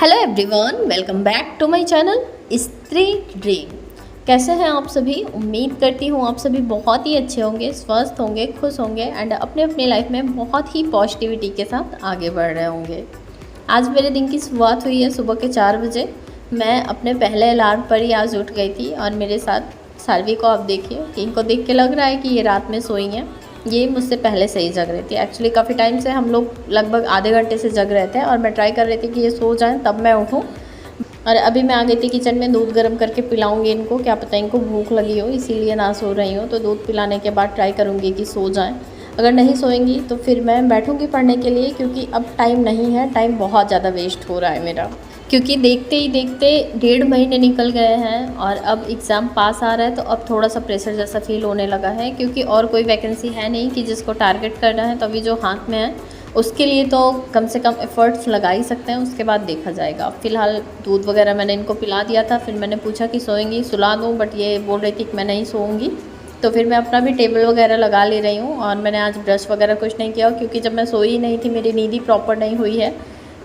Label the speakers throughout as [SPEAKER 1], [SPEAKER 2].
[SPEAKER 1] Hello everyone, welcome back to my channel Stree dream. कैसे हैं आप सभी? उम्मीद करती हूँ आप सभी बहुत ही अच्छे होंगे, स्वस्थ होंगे, खुश होंगे एंड अपने अपनी लाइफ में बहुत ही पॉजिटिविटी के साथ आगे बढ़ रहे होंगे। आज मेरे दिन की शुरुआत हुई है सुबह के 4 बजे। मैं अपने पहले अलार्म पर ही आज उठ गई थी और मेरे साथ सार्वी को आप देखिए कि इनको देख के लग रहा है कि ये रात में सोई हैं। ये मुझसे पहले से ही जग रही थी। एक्चुअली काफ़ी टाइम से हम लोग लगभग आधे घंटे से जग रहे थे और मैं ट्राई कर रही थी कि ये सो जाएं तब मैं उठूं। और अभी मैं आ गई थी किचन में, दूध गर्म करके पिलाऊंगी इनको, क्या पता इनको भूख लगी हो इसीलिए ना सो रही हो। तो दूध पिलाने के बाद ट्राई करूँगी कि सो जाएँ। अगर नहीं सोएंगी तो फिर मैं बैठूँगी पढ़ने के लिए, क्योंकि अब टाइम नहीं है, टाइम बहुत ज़्यादा वेस्ट हो रहा है मेरा। क्योंकि देखते ही देखते 1.5 महीने निकल गए हैं और अब एग्ज़ाम पास आ रहा है, तो अब थोड़ा सा प्रेशर जैसा फील होने लगा है। क्योंकि और कोई वैकेंसी है नहीं कि जिसको टारगेट करना है, तो अभी जो हाथ में है उसके लिए तो कम से कम एफ़र्ट्स लगा ही सकते हैं, उसके बाद देखा जाएगा। फ़िलहाल दूध वगैरह मैंने इनको पिला दिया था, फिर मैंने पूछा कि सोएंगी, सुला दूँ, बट ये बोल रही थी कि मैं नहीं सोऊंगी। तो फिर मैं अपना भी टेबल वगैरह लगा ले रही हूँ और मैंने आज ब्रश वगैरह कुछ नहीं किया, क्योंकि जब मैं सोई नहीं थी, मेरी नींद ही प्रॉपर नहीं हुई है,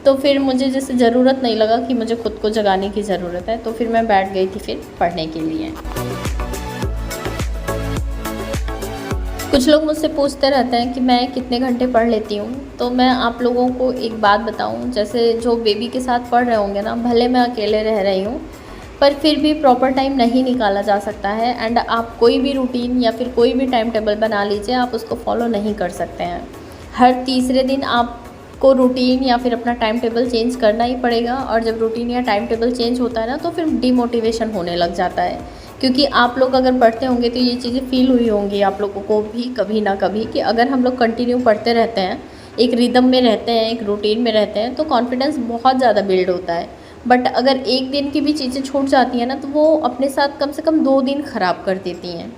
[SPEAKER 1] तो फिर मुझे जैसे ज़रूरत नहीं लगा कि मुझे खुद को जगाने की ज़रूरत है। तो फिर मैं बैठ गई थी फिर पढ़ने के लिए। कुछ लोग मुझसे पूछते रहते हैं कि मैं कितने घंटे पढ़ लेती हूँ। तो मैं आप लोगों को एक बात बताऊँ, जैसे जो बेबी के साथ पढ़ रहे होंगे ना, भले मैं अकेले रह रही हूँ पर फिर भी प्रॉपर टाइम नहीं निकाला जा सकता है। एंड आप कोई भी रूटीन या फिर कोई भी टाइम टेबल बना लीजिए, आप उसको फॉलो नहीं कर सकते हैं। हर तीसरे दिन आपको रूटीन या फिर अपना टाइम टेबल चेंज करना ही पड़ेगा। और जब रूटीन या टाइम टेबल चेंज होता है ना, तो फिर डिमोटिवेशन होने लग जाता है। क्योंकि आप लोग अगर पढ़ते होंगे तो ये चीज़ें फील हुई होंगी आप लोगों को भी कभी ना कभी, कि अगर हम लोग कंटिन्यू पढ़ते रहते हैं, एक रिदम में रहते हैं, एक रूटीन में रहते हैं, तो कॉन्फिडेंस बहुत ज़्यादा बिल्ड होता है। बट अगर एक दिन की भी चीज़ें छूट जाती हैं ना, तो वो अपने साथ कम से कम 2 दिन ख़राब कर देती हैं।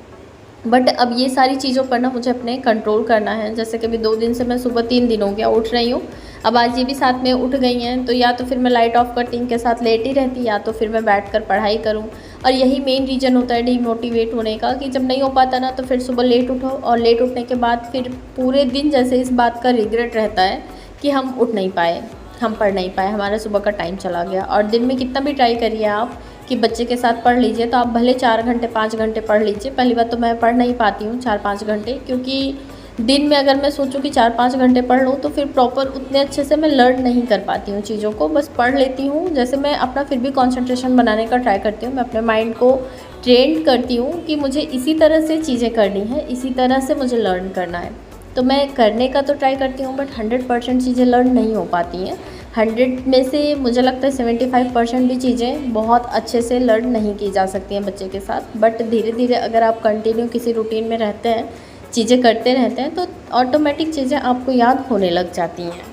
[SPEAKER 1] बट अब ये सारी चीज़ों पर ना मुझे अपने कंट्रोल करना है। जैसे कि अभी 2 दिन से मैं सुबह 3 दिन हो गया उठ रही हूँ, अब आज ये भी साथ में उठ गई हैं, तो या तो फिर मैं लाइट ऑफ करती इनके साथ लेटी रहती, या तो फिर मैं बैठकर पढ़ाई करूँ। और यही मेन रीज़न होता है डीमोटिवेट होने का, कि जब नहीं हो पाता ना, तो फिर सुबह लेट उठो और लेट उठने के बाद फिर पूरे दिन जैसे इस बात का रिग्रेट रहता है कि हम उठ नहीं पाए, हम पढ़ नहीं पाए, हमारा सुबह का टाइम चला गया। और दिन में कितना भी ट्राई करिए आप कि बच्चे के साथ पढ़ लीजिए, तो आप भले 4 घंटे 5 घंटे पढ़ लीजिए। पहली बात तो मैं पढ़ नहीं पाती हूँ 4-5 घंटे, क्योंकि दिन में अगर मैं सोचूं कि 4-5 घंटे पढ़ लूँ, तो फिर प्रॉपर उतने अच्छे से मैं लर्न नहीं कर पाती हूँ चीज़ों को। बस पढ़ लेती हूँ, जैसे मैं अपना फिर भी कंसंट्रेशन बनाने का ट्राई करती हूँ। मैं अपने माइंड को ट्रेंड करती हूँ कि मुझे इसी तरह से चीज़ें करनी है, इसी तरह से मुझे लर्न करना है। तो मैं करने का तो ट्राई करती हूँ, बट 100% चीज़ें लर्न नहीं हो पाती हैं। 100 में से मुझे लगता है 75% भी चीज़ें बहुत अच्छे से लर्न नहीं की जा सकती हैं बच्चे के साथ। बट धीरे धीरे अगर आप कंटिन्यू किसी रूटीन में रहते हैं, चीज़ें करते रहते हैं, तो ऑटोमेटिक चीज़ें आपको याद होने लग जाती हैं।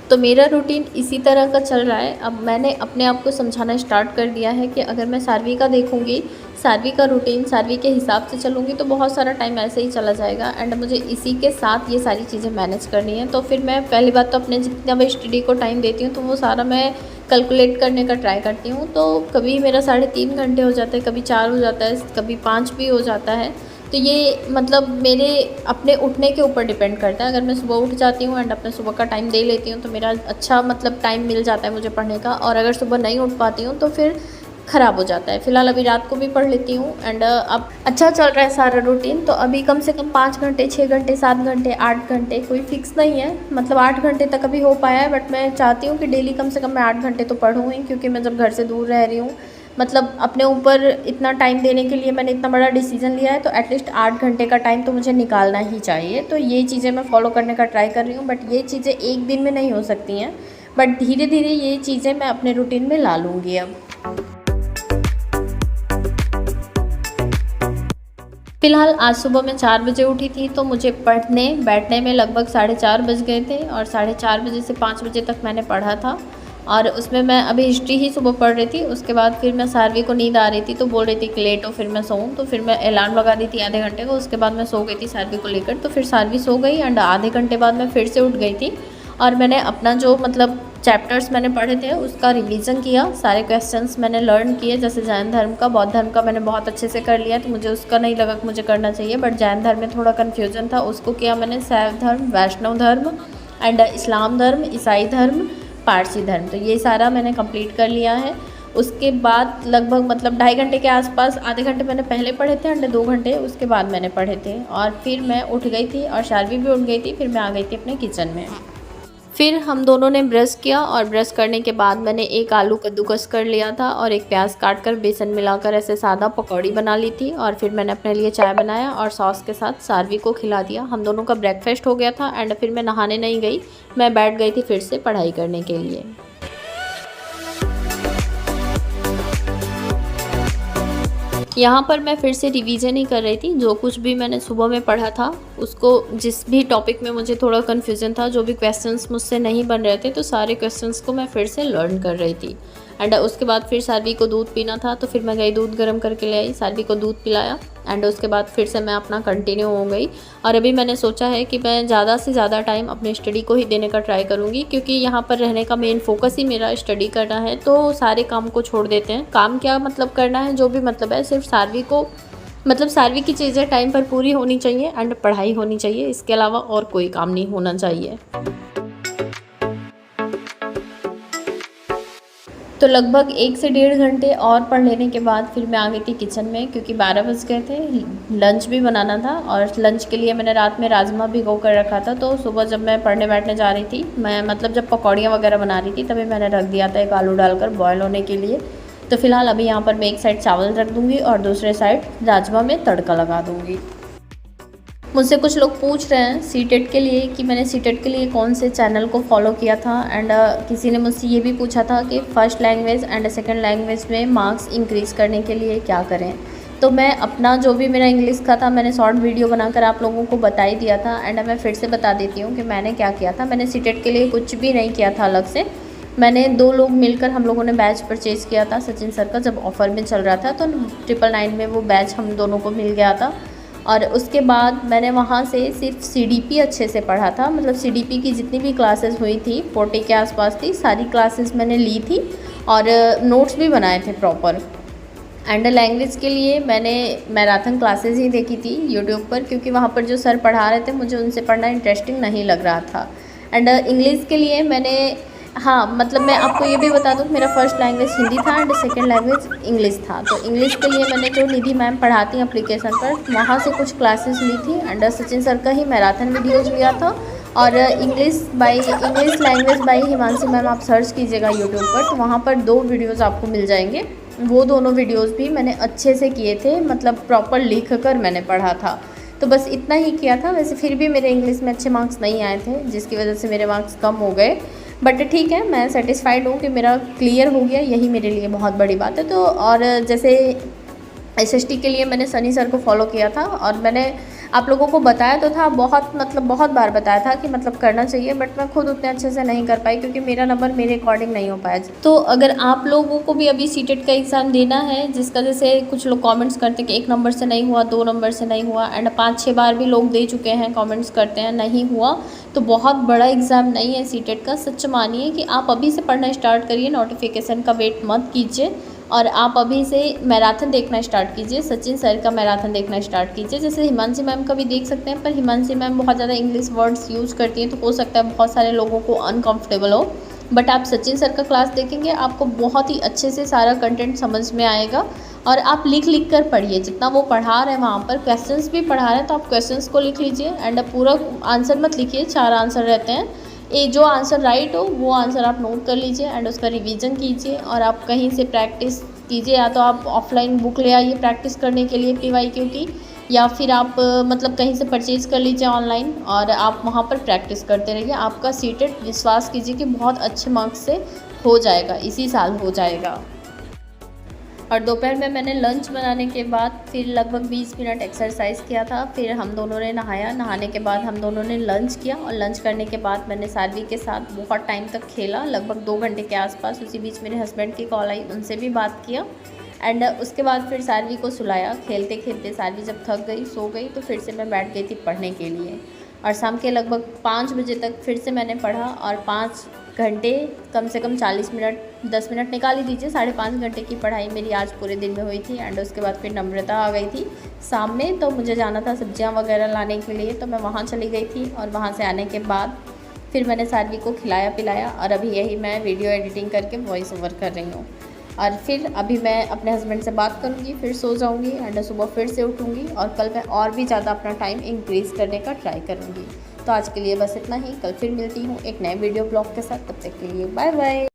[SPEAKER 1] तो मेरा रूटीन इसी तरह का चल रहा है। अब मैंने अपने आप को समझाना स्टार्ट कर दिया है कि अगर मैं सार्वी का देखूँगी, सार्वी का रूटीन, सार्वी के हिसाब से चलूँगी, तो बहुत सारा टाइम ऐसे ही चला जाएगा। एंड मुझे इसी के साथ ये सारी चीज़ें मैनेज करनी है। तो फिर मैं पहली बात तो अपने जितना भी स्टडी को टाइम देती हूँ, तो वो सारा मैं कैलकुलेट करने का ट्राई करती हूँ। तो कभी मेरा 3.5 घंटे हो जाता है, कभी 4 हो जाता है, कभी 5 भी हो जाता है। तो ये मतलब मेरे अपने उठने के ऊपर डिपेंड करता है। अगर मैं सुबह उठ जाती हूँ एंड अपने सुबह का टाइम दे लेती हूँ, तो मेरा अच्छा मतलब टाइम मिल जाता है मुझे पढ़ने का। और अगर सुबह नहीं उठ पाती हूँ, तो फिर ख़राब हो जाता है। फ़िलहाल अभी रात को भी पढ़ लेती हूँ एंड अब अच्छा चल रहा है सारा रूटीन। तो अभी कम से कम 5 घंटे, 6 घंटे, 7 घंटे, 8 घंटे, कोई फिक्स नहीं है। मतलब 8 घंटे तक अभी हो पाया है, बट मैं चाहती हूँ कि डेली कम से कम मैं 8 घंटे तो पढ़ूँ ही, क्योंकि मैं जब घर से दूर रह रही हूँ, मतलब अपने ऊपर इतना टाइम देने के लिए मैंने इतना बड़ा डिसीजन लिया है, तो एटलीस्ट 8 घंटे का टाइम तो मुझे निकालना ही चाहिए। तो ये चीज़ें मैं फॉलो करने का ट्राई कर रही हूँ, बट ये चीज़ें एक दिन में नहीं हो सकती हैं। बट धीरे धीरे ये चीज़ें मैं अपने रूटीन में ला लूँगी अब। फ़िलहाल आज सुबह मैं 4 बजे उठी थी, तो मुझे पढ़ने बैठने में लगभग 4:30 बज गए थे। और 4:30 बजे से 5 बजे तक मैंने पढ़ा था। और उसमें मैं अभी हिस्ट्री ही सुबह पढ़ रही थी। उसके बाद फिर मैं सार्वी को नींद आ रही थी, तो बोल रही थी कि लेट हो, फिर मैं सोऊं। तो फिर मैं अलार्म लगा दी थी आधे घंटे को। उसके बाद मैं सो गई थी सार्वी को लेकर। तो फिर सार्वी सो गई एंड आधे घंटे बाद मैं फिर से उठ गई थी और मैंने अपना जो मतलब चैप्टर्स मैंने पढ़े थे उसका रिवीजन किया। सारे क्वेश्चंस मैंने लर्न किए, जैसे जैन धर्म का, बौद्ध धर्म का मैंने बहुत अच्छे से कर लिया, तो मुझे उसका नहीं लगा कि मुझे करना चाहिए। बट जैन धर्म में थोड़ा कन्फ्यूजन था, उसको किया मैंने। शैव धर्म, वैष्णव धर्म एंड इस्लाम धर्म, ईसाई धर्म, पारसी धर्म। तो ये सारा मैंने कंप्लीट कर लिया है। उसके बाद लगभग मतलब 2.5 घंटे के आसपास, आधे घंटे मैंने पहले पढ़े थे एंड 2 घंटे उसके बाद मैंने पढ़े थे। और फिर मैं उठ गई थी और शार्वी भी उठ गई थी। फिर मैं आ गई थी अपने किचन में। फिर हम दोनों ने ब्रश किया और ब्रश करने के बाद मैंने एक आलू कद्दूकस कर लिया था और एक प्याज काट कर बेसन मिलाकर ऐसे सादा पकौड़ी बना ली थी। और फिर मैंने अपने लिए चाय बनाया और सॉस के साथ शार्वी को खिला दिया। हम दोनों का ब्रेकफास्ट हो गया था एंड फिर मैं नहाने नहीं गई, मैं बैठ गई थी फिर से पढ़ाई करने के लिए। यहाँ पर मैं फिर से रिवीजन ही कर रही थी। जो कुछ भी मैंने सुबह में पढ़ा था उसको, जिस भी टॉपिक में मुझे थोड़ा कन्फ्यूज़न था, जो भी क्वेश्चंस मुझसे नहीं बन रहे थे, तो सारे क्वेश्चंस को मैं फिर से लर्न कर रही थी। एंड उसके बाद फिर शार्वी को दूध पीना था तो फिर मैं गई दूध गर्म करके ले आई, शार्वी को दूध पिलाया एंड उसके बाद फिर से मैं अपना कंटिन्यू हो गई। और अभी मैंने सोचा है कि मैं ज़्यादा से ज़्यादा टाइम अपने स्टडी को ही देने का ट्राई करूँगी, क्योंकि यहाँ पर रहने का मेन फोकस ही मेरा स्टडी करना है। तो सारे काम को छोड़ देते हैं। काम क्या मतलब करना है, जो भी मतलब है, सिर्फ शार्वी को मतलब शार्वी की चीज़ें टाइम पर पूरी होनी चाहिए एंड पढ़ाई होनी चाहिए, इसके अलावा और कोई काम नहीं होना चाहिए। तो लगभग 1 से 1.5 घंटे और पढ़ लेने के बाद फिर मैं आ गई थी किचन में, क्योंकि 12 बज गए थे। लंच भी बनाना था और लंच के लिए मैंने रात में राजमा भिगो कर रखा था। तो सुबह जब मैं पढ़ने बैठने जा रही थी, मैं मतलब जब पकौड़ियाँ वगैरह बना रही थी तभी मैंने रख दिया था एक आलू डालकर बॉयल होने के लिए। तो फिलहाल अभी यहाँ पर मैं एक साइड चावल रख दूँगी और दूसरे साइड राजमा में तड़का लगा दूँगी। मुझसे कुछ लोग पूछ रहे हैं सीटेट के लिए कि मैंने सीटेट के लिए कौन से चैनल को फॉलो किया था। एंड किसी ने मुझसे ये भी पूछा था कि first language and second language में मार्क्स इंक्रीज़ करने के लिए क्या करें। तो मैं अपना जो भी मेरा इंग्लिश का था मैंने शॉर्ट वीडियो बनाकर आप लोगों को बता ही दिया था। एंड मैं फिर से बता देती हूँ कि मैंने क्या किया था। मैंने सीटेट के लिए कुछ भी नहीं किया था अलग से। मैंने 2 लोग मिलकर हम लोगों ने बैच परचेज़ किया था सचिन सर का, जब ऑफ़र में चल रहा था तो 999 में वो बैच हम दोनों को मिल गया था। और उसके बाद मैंने वहाँ से सिर्फ सीडीपी अच्छे से पढ़ा था। मतलब सीडीपी की जितनी भी क्लासेस हुई थी 40 के आसपास थी, सारी क्लासेस मैंने ली थी और नोट्स भी बनाए थे प्रॉपर। एंड लैंग्वेज के लिए मैंने मैराथन क्लासेस ही देखी थी यूट्यूब पर, क्योंकि वहाँ पर जो सर पढ़ा रहे थे मुझे उनसे पढ़ना इंटरेस्टिंग नहीं लग रहा था। एंड इंग्लिश के लिए मैंने, हाँ मतलब मैं आपको ये भी बता दूँ कि मेरा फर्स्ट लैंग्वेज हिंदी था एंड सेकंड लैंग्वेज इंग्लिश था। तो इंग्लिश के लिए मैंने जो निधि मैम पढ़ाती हैं एप्लीकेशन पर, वहाँ से कुछ क्लासेस ली थी एंड सचिन सर का ही मैराथन वीडियोज़ लिया था। और English language by Himanshi ma'am आप सर्च कीजिएगा यूट्यूब पर, तो वहाँ पर 2 वीडियोज़ आपको मिल जाएंगे। वो दोनों वीडियोज़ भी मैंने अच्छे से किए थे, मतलब प्रॉपर लिख कर मैंने पढ़ा था। तो बस इतना ही किया था। वैसे फिर भी मेरे इंग्लिश में अच्छे मार्क्स नहीं आए थे, जिसकी वजह से मेरे मार्क्स कम हो गए। बट ठीक है, मैं सेटिस्फाइड हूँ कि मेरा क्लियर हो गया, यही मेरे लिए बहुत बड़ी बात है। तो और जैसे एसएसटी के लिए मैंने सनी सर को फॉलो किया था और मैंने आप लोगों को बताया तो था, बहुत बार बताया था कि मतलब करना चाहिए, बट मैं खुद उतने अच्छे से नहीं कर पाई क्योंकि मेरा नंबर मेरे अकॉर्डिंग नहीं हो पाया। तो अगर आप लोगों को भी अभी सीटेट का एग्ज़ाम देना है, जिसका जैसे कुछ लोग कमेंट्स करते हैं कि 1 नंबर से नहीं हुआ, 2 नंबर से नहीं हुआ, एंड 5-6 बार भी लोग दे चुके हैं, कमेंट्स करते हैं नहीं हुआ, तो बहुत बड़ा एग्ज़ाम नहीं है सीटेट का। सच मानिए कि आप अभी से पढ़ना स्टार्ट करिए, नोटिफिकेशन का वेट मत कीजिए और आप अभी से मैराथन देखना स्टार्ट कीजिए, सचिन सर का मैराथन देखना स्टार्ट कीजिए। जैसे हिमांशी मैम का भी देख सकते हैं, पर हिमांशी मैम बहुत ज़्यादा इंग्लिश वर्ड्स यूज़ करती हैं, तो हो सकता है बहुत सारे लोगों को अनकंफर्टेबल हो। बट आप सचिन सर का क्लास देखेंगे, आपको बहुत ही अच्छे से सारा कंटेंट समझ में आएगा। और आप लिख कर पढ़िए, जितना वो पढ़ा रहे हैं वहाँ पर क्वेश्चंस भी पढ़ा रहे हैं तो आप क्वेश्चंस को लिख लीजिए एंड पूरा आंसर मत लिखिए, 4 आंसर रहते हैं, ये जो आंसर राइट हो वो आंसर आप नोट कर लीजिए एंड उसका रिवीजन कीजिए। और आप कहीं से प्रैक्टिस कीजिए, या तो आप ऑफलाइन बुक ले आइए प्रैक्टिस करने के लिए PYQ की, या फिर आप मतलब कहीं से परचेज़ कर लीजिए ऑनलाइन और आप वहाँ पर प्रैक्टिस करते रहिए। आपका सीटेट विश्वास कीजिए कि बहुत अच्छे मार्क्स से हो जाएगा, इसी साल हो जाएगा। और दोपहर में मैंने लंच बनाने के बाद फिर लगभग 20 मिनट एक्सरसाइज किया था। फिर हम दोनों ने नहाया, नहाने के बाद हम दोनों ने लंच किया और लंच करने के बाद मैंने शार्वी के साथ बहुत टाइम तक खेला, लगभग 2 घंटे के आसपास। उसी बीच मेरे हस्बैंड की कॉल आई, उनसे भी बात किया एंड उसके बाद फिर शार्वी को सुलाया। खेलते खेलते शार्वी जब थक गई, सो गई, तो फिर से मैं बैठ गई थी पढ़ने के लिए। और शाम के लगभग 5 बजे तक फिर से मैंने पढ़ा और 5 घंटे कम से कम 40 मिनट 10 मिनट निकाल ही दीजिए, 5.5 घंटे की पढ़ाई मेरी आज पूरे दिन में हुई थी। एंड उसके बाद फिर नम्रता आ गई थी शाम में, तो मुझे जाना था सब्जियां वगैरह लाने के लिए, तो मैं वहाँ चली गई थी। और वहाँ से आने के बाद फिर मैंने सानवी को खिलाया पिलाया और अभी यही मैं वीडियो एडिटिंग करके वॉइस ओवर कर रही हूँ। और फिर अभी मैं अपने हस्बैंड से बात करूँगी, फिर सो जाऊँगी एंड सुबह फिर से उठूँगी और कल मैं और भी ज़्यादा अपना टाइम इंक्रीज़ करने का ट्राई करूँगी। तो आज के लिए बस इतना ही, कल फिर मिलती हूँ एक नए वीडियो ब्लॉग के साथ। तब तक के लिए बाय बाय।